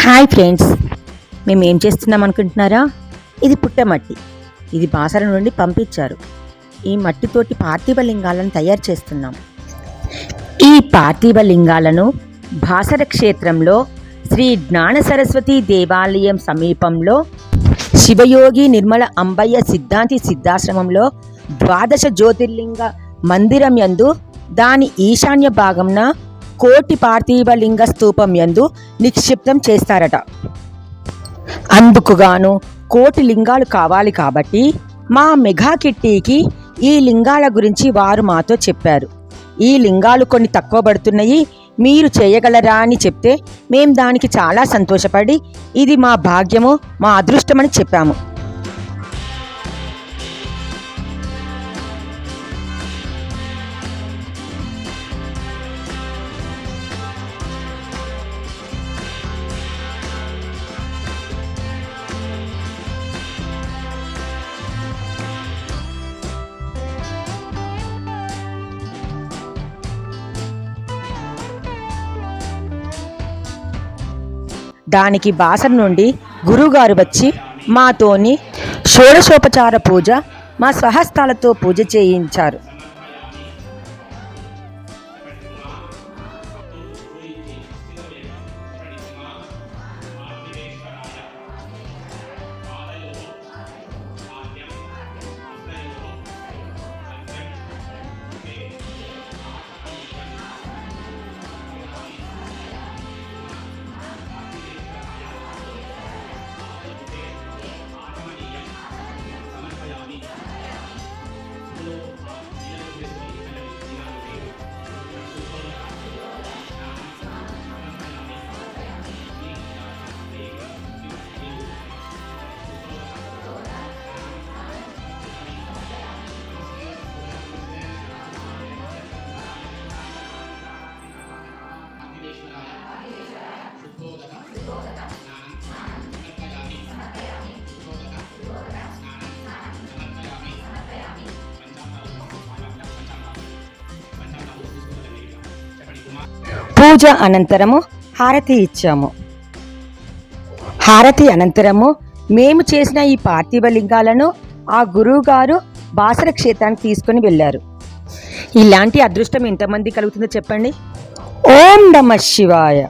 Hi friends, మేము ఏం చేస్తున్నాం అనుకుంటున్నారా? ఇది పుట్టమట్టి. ఇది బాసర నుండి పంపించారు. ఈ మట్టితోటి పార్థివ లింగాలను తయారు చేస్తున్నాం. ఈ పార్థివ లింగాలను బాసర క్షేత్రంలో శ్రీ జ్ఞాన సరస్వతి దేవాలయం సమీపంలో శివయోగి నిర్మల అంబయ్య సిద్ధాంతి సిద్ధాశ్రమంలో ద్వాదశ జ్యోతిర్లింగ మందిరం యందు దాని ఈశాన్య భాగంన కోటి పార్థివ లింగ స్తూపం యందు నిక్షిప్తం చేస్తారట. అందుకుగాను కోటి లింగాలు కావాలి కాబట్టి మా మెగా కిట్టీకి ఈ లింగాల గురించి వారు మాతో చెప్పారు. ఈ లింగాలు కొన్ని తక్కువ పడుతున్నాయి, మీరు చేయగలరా అని చెప్తే మేం దానికి చాలా సంతోషపడి ఇది మా భాగ్యము, మా అదృష్టమని చెప్పాము. దానికి బాసర నుండి గురువుగారు వచ్చి మాతోని షోడశోపచార పూజ, మా స్వహస్తాలతో పూజ చేయించారు. పూజ అనంతరము హారతి ఇచ్చాము. హారతి అనంతరము మేము చేసిన ఈ పార్థివ లింగాలను ఆ గురువు గారు బాసర క్షేత్రానికి తీసుకొని వెళ్ళారు. ఇలాంటి అదృష్టం ఎంతమంది కలుగుతుందో చెప్పండి. ఓం నమః శివాయ.